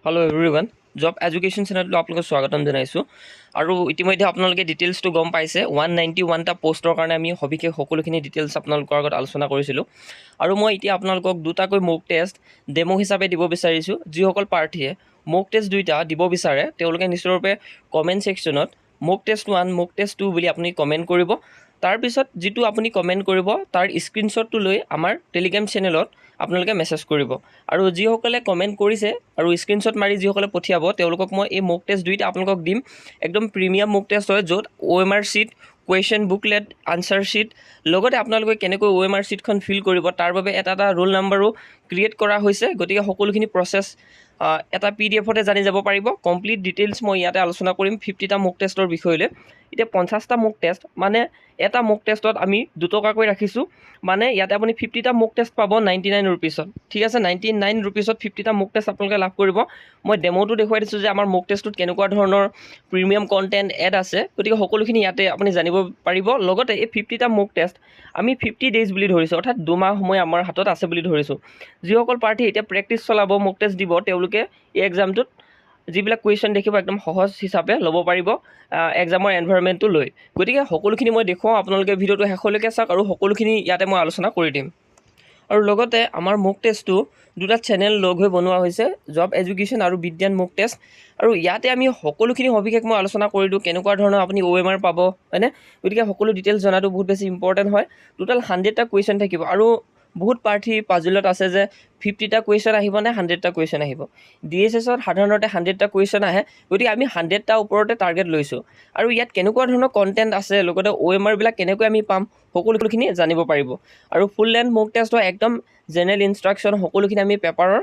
Hello' everyone job education চেনেলটো আপোনালোকক স্বাগতম জনাইছোঁ আৰু ইতিমধ্যে আপোনালোকে ডিটেইলছটো গম পাইছে 191টা পোষ্টৰ কাৰণে আমি সবিশেষ সকলোখিনি ডিটেইলছ আপোনালোকৰ আগত আলোচনা কৰিছিলোঁ আৰু মই এতিয়া আপোনালোকক দুটাকৈ মক টেষ্ট ডেমো হিচাপে দিব বিচাৰিছোঁ যিসকল প্ৰাৰ্থীয়ে মক টেষ্ট দুইটা দিব বিচাৰে তেওঁলোকে নিশ্চিতৰূপে কমেণ্ট ছেকশ্যনত মক টেষ্ট 1 মক টেষ্ট 2 বুলি আপুনি কমেণ্ট কৰিব তাৰপিছত যিটো আপুনি কমেণ্ট কৰিব তাৰ স্ক্ৰীনশ্বটটো লৈ আমাৰ টেলিগ্ৰাম চেনেলত আপোনালোকে মেছেজ কৰিব আৰু যিসকলে কমেণ্ট কৰিছে আৰু স্ক্ৰীনশ্বট মাৰি যিসকলে পঠিয়াব তেওঁলোকক মই এই মক টেষ্ট দুইটা আপোনালোকক দিম একদম প্ৰিমিয়াম মক টেষ্ট হয় য'ত OMR sheet question booklet answer sheet লগতে আপোনালোকে কেনেকৈ OMR শ্বীটখন ফিল কৰিব তাৰ বাবে এটা ৰোল নাম্বাৰো ক্ৰিয়েট কৰা হৈছে গতিকে সকলোখিনি প্ৰচেছ এটা PDF-তে জানি যাব পাৰিব কমপ্লিট ডিটেইলছ মই ইয়াতে আলোচনা কৰিম 50টা মক টেষ্টৰ বিষয়লৈ এতিয়া 50টা মক টেষ্ট মানে এটা মক টেষ্টত আমি 2 টকাকৈ ৰাখিছোঁ মানে ইয়াতে আপুনি 50টা মক টেষ্ট পাব 99 ৰুপিছত ঠিক আছে 99 ৰুপিছত 50টা মক টেষ্ট আপোনালোকে লাভ কৰিব মই ডেমোটো দেখুৱাই দিছোঁ যে আমাৰ মক টেষ্টটোত কেনেকুৱা ধৰণৰ প্ৰিমিয়াম কণ্টেণ্ট এড আছে গতিকে সকলোখিনি ইয়াতে আপুনি জানিব পাৰিব লগতে এই 50টা মক টেষ্ট আমি 50 ডেইজ বুলি ধৰিছোঁ অৰ্থাৎ 2 মাহ সময় আমাৰ হাতত আছে বুলি ধৰিছোঁ যিসকল প্ৰাৰ্থী এতিয়া প্ৰেক্টিছ চলাব মক টেষ্ট দিব তেওঁলোকে এই এক্সামটোত যিবিলাক কুৱেশ্যন দেখিব একদম সহজ হিচাপে ল'ব পাৰিব এক্সামৰ এনভাইৰনমেণ্টটো লৈ গতিকে সকলোখিনি মই দেখুৱাওঁ আপোনালোকে ভিডিঅ'টো শেষলৈকে চাওক আৰু সকলোখিনি ইয়াতে মই আলোচনা কৰি দিম আৰু লগতে আমাৰ মক টেষ্টটো দুটা চেনেল লগ হৈ বনোৱা হৈছে জব এডুকেশ্যন আৰু বিজ্ঞান মক টেষ্ট আৰু ইয়াতে আমি সকলোখিনি সবিশেষ মই আলোচনা কৰি দিওঁ কেনেকুৱা ধৰণৰ আপুনি OMR পাব হয়নে গতিকে সকলো ডিটেইলছ জনাটো বহুত বেছি ইম্পৰ্টেণ্ট হয় টোটেল 100টা কুৱেশ্যন থাকিব আৰু বহুত প্ৰাৰ্থী পাজুলত আছে যে 50টা কুৱেশ্যন আহিব নে 100টা কুৱেশ্যন আহিব DSSত সাধাৰণতে 100টা কুৱেশ্যন আহে গতিকে আমি 100টা ওপৰতে টাৰ্গেট লৈছোঁ আৰু ইয়াত কেনেকুৱা ধৰণৰ কণ্টেণ্ট আছে লগতে OMR বিলাক কেনেকৈ আমি পাম সকলোখিনি জানিব পাৰিব আৰু ফুল লেন্থ মক টেষ্ট হয় একদম জেনেৰেল ইনষ্ট্ৰাকশ্যন সকলোখিনি আমি পেপাৰৰ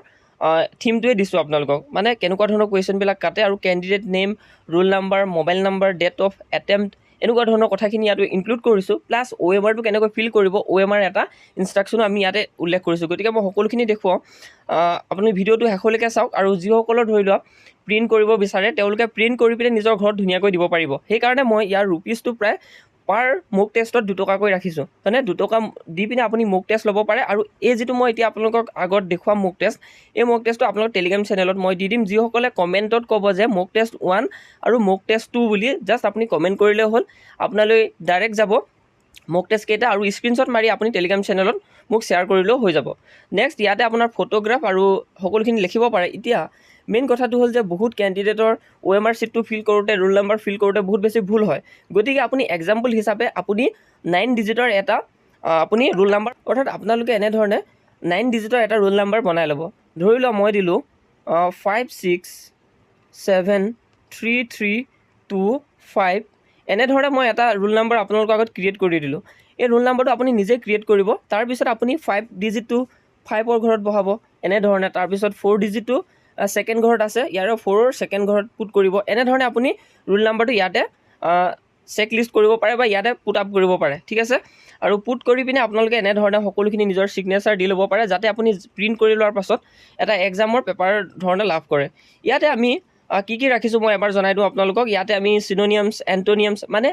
থিমটোৱে দিছোঁ আপোনালোকক মানে কেনেকুৱা ধৰণৰ কুৱেশ্যনবিলাক কাটে আৰু candidate name roll number mobile number date of attempt এনেকুৱা ধৰণৰ কথাখিনি ইয়াত ইনক্লুড কৰিছোঁ প্লাছ OMRটো কেনেকৈ ফিল কৰিব OMR এটা ইনষ্ট্ৰাকশ্যনো আমি ইয়াতে উল্লেখ কৰিছোঁ গতিকে মই সকলোখিনি দেখুৱাওঁ আপুনি ভিডিঅ'টো শেষলৈকে চাওক আৰু যিসকলৰ ধৰি লোৱা প্ৰিণ্ট কৰিব বিচাৰে তেওঁলোকে প্ৰিণ্ট কৰি পিনে নিজৰ ঘৰত ধুনীয়াকৈ দিব পাৰিব সেইকাৰণে মই ইয়াৰ ৰুপিজটো প্ৰায় পাৰ মক টেষ্টত 2 টকাকৈ ৰাখিছোঁ মানে 2 টকা দি পিনে আপুনি মক টেষ্ট ল'ব পাৰে আৰু এই যিটো মই এতিয়া আপোনালোকক আগত দেখুৱাম মক টেষ্ট এই মক টেষ্টটো আপোনালোক টেলিগ্ৰাম চেনেলত মই দি দিম যিসকলে কমেণ্টত ক'ব যে মক টেষ্ট 1 আৰু মক টেষ্ট 2 বুলি জাষ্ট আপুনি কমেণ্ট কৰিলে হ'ল আপোনালৈ ডাইৰেক্ট যাব মক টেষ্ট কেইটা আৰু স্ক্ৰীনশ্বট মাৰি আপুনি টেলিগ্ৰাম চেনেলত মোক শ্বেয়াৰ কৰিলেও হৈ যাব নেক্সট ইয়াতে আপোনাৰ ফটোগ্ৰাফ আৰু সকলোখিনি লিখিব পাৰে এতিয়া মেইন কথাটো হ'ল যে বহুত কেণ্ডিডেটৰ OMR শ্বীটটো ফিল কৰোঁতে ৰোল নাম্বাৰ ফিল কৰোঁতে বহুত বেছি ভুল হয় গতিকে আপুনি এক্সাম্পল হিচাপে আপুনি 9 ডিজিটৰ এটা আপুনি ৰোল নাম্বাৰ অৰ্থাৎ আপোনালোকে এনেধৰণে 9 ডিজিটৰ এটা ৰোল নাম্বাৰ বনাই ল'ব ধৰি লওক মই দিলোঁ 567332 এনেধৰণে মই এটা ৰোল নাম্বাৰ আপোনালোকৰ আগত ক্ৰিয়েট কৰি দিলোঁ এই ৰোল নাম্বাৰটো আপুনি নিজে ক্ৰিয়েট কৰিব তাৰপিছত আপুনি 5 ডিজিটটো 5ৰ ঘৰত বহাব এনেধৰণে তাৰপিছত 4 ডিজিটটো ছেকেণ্ড ঘৰত আছে ইয়াৰে 4ৰ ছেকেণ্ড ঘৰত পুট কৰিব এনেধৰণে আপুনি ৰোল নাম্বাৰটো ইয়াতে চেক লিষ্ট কৰিব পাৰে বা ইয়াতে পুট আপ কৰিব পাৰে ঠিক আছে আৰু পুট কৰি পিনে আপোনালোকে এনেধৰণে সকলোখিনি নিজৰ ছিগনেচাৰ দি ল'ব পাৰে যাতে আপুনি প্ৰিণ্ট কৰি লোৱাৰ পাছত এটা এক্সামৰ পেপাৰ ধৰণে লাভ কৰে ইয়াতে আমি কি ৰাখিছোঁ মই এবাৰ জনাই দিওঁ আপোনালোকক ইয়াতে আমি চিনোনিয়ামছ এণ্টনিয়ামছ মানে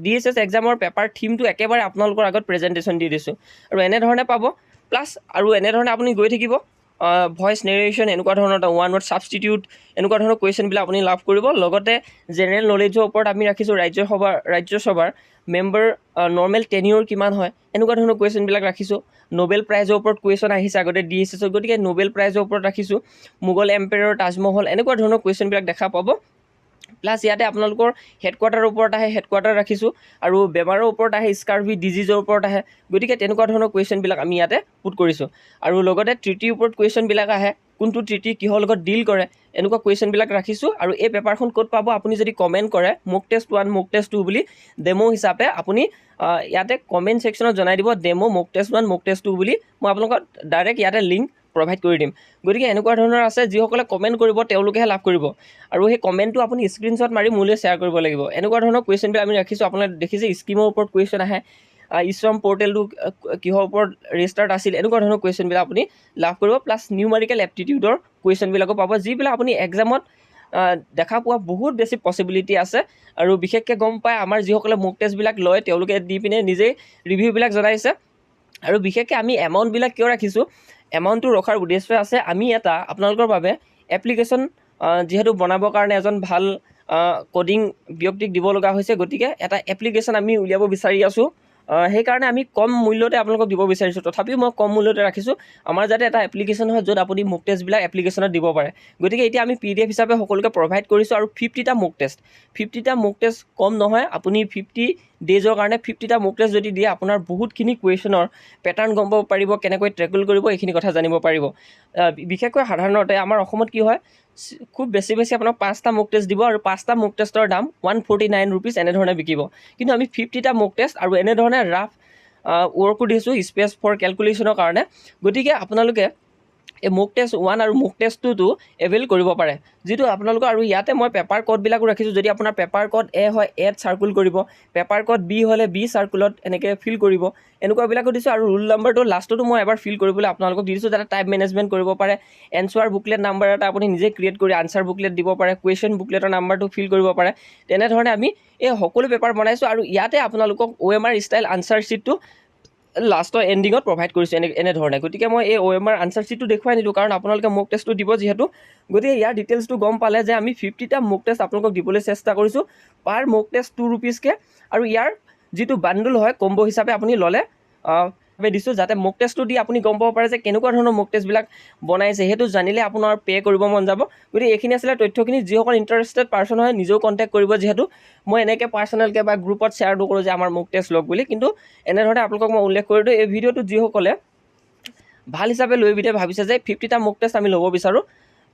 DSS এক্সামৰ পেপাৰ থিমটো একেবাৰে আপোনালোকৰ আগত প্ৰেজেণ্টেশ্যন দি দিছোঁ আৰু এনেধৰণে পাব প্লাছ আৰু এনেধৰণে আপুনি গৈ থাকিব ভইচ নেৰেশ্যন এনেকুৱা ধৰণৰ এটা ওৱান ৱৰ্ড ছাবষ্টিটিউট এনেকুৱা ধৰণৰ কুৱেশ্যনবিলাক আপুনি লাভ কৰিব লগতে জেনেৰেল নলেজৰ ওপৰত আমি ৰাখিছোঁ ৰাজ্যসভাৰ মেম্বাৰ নৰ্মেল টেনিয়ৰ কিমান হয় এনেকুৱা ধৰণৰ কুৱেশ্যনবিলাক ৰাখিছোঁ নোবেল প্ৰাইজৰ ওপৰত কুৱেশ্যন আহিছে আগতে DSSত গতিকে নোবেল প্ৰাইজৰ ওপৰত ৰাখিছোঁ মোগল এম্পায়াৰ তাজমহল এনেকুৱা ধৰণৰ কুৱেশ্যনবিলাক দেখা পাব প্লাছ ইয়াতে আপোনালোকৰ হেডকোৱাৰ্টাৰৰ ওপৰত আহে হেডকোৱাৰ্টাৰ ৰাখিছোঁ আৰু বেমাৰৰ ওপৰত আহে স্কাৰ্ভি ডিজিজৰ ওপৰত আহে গতিকে তেনেকুৱা ধৰণৰ কুৱেশ্যনবিলাক আমি ইয়াতে পুট কৰিছোঁ আৰু লগতে ট্ৰিটিৰ ওপৰত কুৱেশ্যনবিলাক আহে কোনটো ট্ৰিটি কিহৰ লগত ডিল কৰে এনেকুৱা কুৱেশ্যনবিলাক ৰাখিছোঁ আৰু এই পেপাৰখন ক'ত পাব আপুনি যদি কমেণ্ট কৰে মক টেষ্ট 1 মক টেষ্ট 2 বুলি ডেমো হিচাপে আপুনি ইয়াতে কমেণ্ট ছেকশ্যনত জনাই দিব ডেমো মক টেষ্ট 1 মক টেষ্ট 2 বুলি মই আপোনালোকক ডাইৰেক্ট ইয়াতে লিংক প্ৰভাইড কৰি দিম গতিকে এনেকুৱা ধৰণৰ আছে যিসকলে কমেণ্ট কৰিব তেওঁলোকেহে লাভ কৰিব আৰু সেই কমেণ্টটো আপুনি স্ক্ৰীনশ্বট মাৰি মোলৈ শ্বেয়াৰ কৰিব লাগিব এনেকুৱা ধৰণৰ কুৱেশ্যনবিলাক আমি ৰাখিছোঁ আপোনালোকে দেখিছে স্কিমৰ ওপৰত কুৱেশ্যন আহে ইশ্ৰম পৰ্টেলটো কিহৰ ওপৰত ৰেজিষ্টাৰ্ড আছিল এনেকুৱা ধৰণৰ কুৱেশ্যনবিলাক আপুনি লাভ কৰিব প্লাছ নিউমাৰিকেল এপ্টিটিউডৰ কুৱেশ্যনবিলাকো পাব যিবিলাক আপুনি এক্সামত দেখা পোৱা বহুত বেছি পচিবিলিটি আছে আৰু বিশেষকৈ গম পায় আমাৰ যিসকলে মক টেষ্টবিলাক লয় তেওঁলোকে দি পিনে নিজেই ৰিভিউবিলাক জনাইছে আৰু বিশেষকৈ আমি এমাউণ্টবিলাক কিয় ৰাখিছোঁ এমাউণ্টটো ৰখাৰ উদ্দেশ্য আছে আমি এটা আপোনালোকৰ বাবে এপ্লিকেশ্যন যিহেতু বনাবৰ কাৰণে এজন ভাল কোডিং ব্যক্তিক দিব লগা হৈছে, গতিকে এটা এপ্লিকেশ্যন আমি উলিয়াব বিচাৰি আছোঁ। সেইকাৰণে আমি কম মূল্যতে আপোনালোকক দিব বিচাৰিছোঁ। তথাপিও মই কম মূল্যতে ৰাখিছোঁ, আমাৰ যাতে এটা এপ্লিকেশ্যন হয় য'ত আপুনি মক টেষ্টবিলাক এপ্লিকেশ্যনত দিব পাৰে। গতিকে এতিয়া আমি PDF হিচাপে সকলোকে প্ৰভাইড কৰিছোঁ আৰু 50টা মক টেষ্ট। 50টা মক টেষ্ট কম নহয়, আপুনি 50 ডেইজৰ কাৰণে 50টা মক টেষ্ট যদি দিয়ে আপোনাৰ বহুতখিনি কুৱেশ্যনৰ পেটাৰ্ণ গম পাব পাৰিব, কেনেকৈ ট্ৰেকল কৰিব এইখিনি কথা জানিব পাৰিব। বিশেষকৈ সাধাৰণতে আমাৰ অসমত কি হয়, খুব বেছি আপোনাক 5টা মক টেষ্ট দিব আৰু 5টা মক টেষ্টৰ দাম 149 ৰুপিজ এনেধৰণে বিকিব। কিন্তু আমি 50টা মক টেষ্ট আৰু এনেধৰণে ৰাফ ৱৰ্কো দিছোঁ স্পেচ ফৰ কেলকুলেশ্যনৰ কাৰণে। গতিকে আপোনালোকে এই মক টেষ্ট 1 আৰু মক টেষ্ট 2টো এভেইল কৰিব পাৰে, যিটো আপোনালোকৰ। আৰু ইয়াতে মই পেপাৰ ক'ডবিলাকো ৰাখিছোঁ। যদি আপোনাৰ পেপাৰ ক'ড A হয় Aত চাৰ্কুল কৰিব, পেপাৰ ক'ড B হ'লে B চাৰ্কুলত এনেকৈ ফিল কৰিব, এনেকুৱাবিলাকো দিছোঁ। আৰু ৰুল নাম্বাৰটো লাষ্টতো মই এবাৰ ফিল কৰিবলৈ আপোনালোকক দি দিছোঁ, যাতে টাইপ মেনেজমেণ্ট কৰিব পাৰে। এনচাৰ বুকলেট নাম্বাৰ এটা আপুনি নিজে ক্ৰিয়েট কৰি আনচাৰ বুকলেট দিব পাৰে, কুৱেশ্যন বুকলেটৰ নাম্বাৰটো ফিল কৰিব পাৰে। তেনেধৰণে আমি এই সকলো পেপাৰ বনাইছোঁ আৰু ইয়াতে আপোনালোকক OMR ষ্টাইল আনচাৰ শ্বীটটো লাষ্টৰ এণ্ডিঙত প্ৰভাইড কৰিছোঁ এনেধৰণে। গতিকে মই এই OMR আনচাৰ শ্বীটটো দেখুৱাই নিদিওঁ, কাৰণ আপোনালোকে মক টেষ্টটো দিব যিহেতু। গতিকে ইয়াৰ ডিটেইলছটো গম পালে যে আমি 50টা মক টেষ্ট আপোনালোকক দিবলৈ চেষ্টা কৰিছোঁ, পাৰ মক টেষ্ট 2 ৰুপিজকৈ। আৰু ইয়াৰ যিটো বাণ্ডুল হয় কম্ব হিচাপে আপুনি ল'লে দিছোঁ, যাতে মক টেষ্টটো দি আপুনি গম পাব পাৰে যে কেনেকুৱা ধৰণৰ মক টেষ্টবিলাক বনাইছে। সেইটো জানিলে আপোনাৰ পে' কৰিব মন যাব। গতিকে এইখিনি আছিলে তথ্যখিনি। যিসকল ইণ্টাৰেষ্টেড পাৰ্চন হয় নিজেও কণ্টেক্ট কৰিব, যিহেতু মই এনেকৈ পাৰ্চনেলকৈ বা গ্ৰুপত শ্বেয়াৰ নকৰোঁ যে আমাৰ মক টেষ্ট লওক বুলি। কিন্তু এনেধৰণে আপোনালোকক মই উল্লেখ কৰি দিওঁ। এই ভিডিঅ'টো যিসকলে ভাল হিচাপে লৈ ভাবিছে যে 50টা মক টেষ্ট আমি ল'ব বিচাৰোঁ,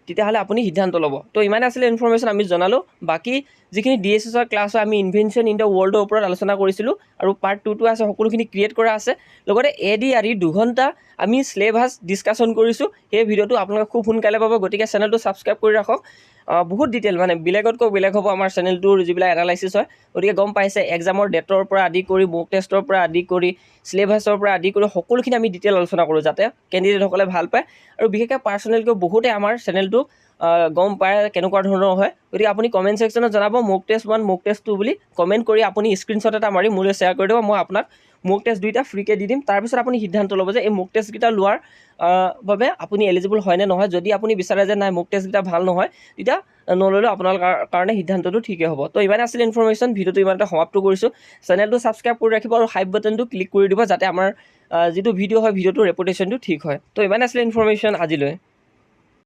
তেতিয়াহ'লে আপুনি সিদ্ধান্ত ল'ব। তো ইমানে আছিলে ইনফৰমেশ্যন আমি জনালোঁ। বাকী যিখিনি DSSৰ ক্লাছ হয়, আমি ইনভেনশ্যন ইন দ্য ৱৰ্ল্ডৰ ওপৰত আলোচনা কৰিছিলোঁ আৰু পাৰ্ট 2টো আছে, সকলোখিনি ক্ৰিয়েট কৰা আছে। লগতে ADRE 2 ঘণ্টা আমি চিলেবাছ ডিছকাশ্যন কৰিছোঁ। সেই ভিডিঅ'টো আপোনালোকে খুব সোনকালে পাব। গতিকে চেনেলটো ছাবস্ক্ৰাইব কৰি ৰাখক। বহুত ডিটেইল, মানে বেলেগতকৈ বেলেগ হ'ব আমাৰ চেনেলটোৰ যিবিলাক এনালাইচিছ হয়। গতিকে গম পাইছে, এক্সামৰ ডেটৰ পৰা আদি কৰি, মক টেষ্টৰ পৰা আদি কৰি, চিলেবাছৰ পৰা আদি কৰি সকলোখিনি আমি ডিটেইল আলোচনা কৰোঁ, যাতে কেণ্ডিডেটসকলে ভাল পায়। আৰু বিশেষকৈ পাৰ্চনেলকৈ বহুতে আমাৰ চেনেলটো গম পায় কেনেকুৱা ধৰণৰ হয়। গতিকে আপুনি কমেণ্ট ছেকশ্যনত জনাব মক টেষ্ট 1 মক টেষ্ট 2 বুলি কমেণ্ট কৰি আপুনি স্ক্ৰীনশ্বট এটা মাৰি মোলৈ শ্বেয়াৰ কৰি দিব। মই আপোনাক মক টেষ্ট 2টা ফ্ৰীকৈ দি দিম। তাৰপিছত আপুনি সিদ্ধান্ত ল'ব যে এই মক টেষ্টকেইটা লোৱাৰ বাবে আপুনি এলিজিবল হয় নে নহয়। যদি আপুনি বিচাৰে যে নাই মক টেষ্টকেইটা ভাল নহয়, তেতিয়া নল'লেও আপোনাৰ কাৰণে সিদ্ধান্তটো ঠিকেই হ'ব। তো ইমানে আছিলে ইনফৰমেশ্যন। ভিডিঅ'টো ইমানতে সমাপ্ত কৰিছোঁ। চেনেলটো ছাবস্ক্ৰাইব কৰি ৰাখিব আৰু হাইপ বাটনটো ক্লিক কৰি দিব, যাতে আমাৰ যিটো ভিডিঅ' হয় ভিডিঅ'টোৰ ৰেপুটেশ্যনটো ঠিক হয়। তো ইমানে আছিলে ইনফৰমেশ্যন আজিলৈ।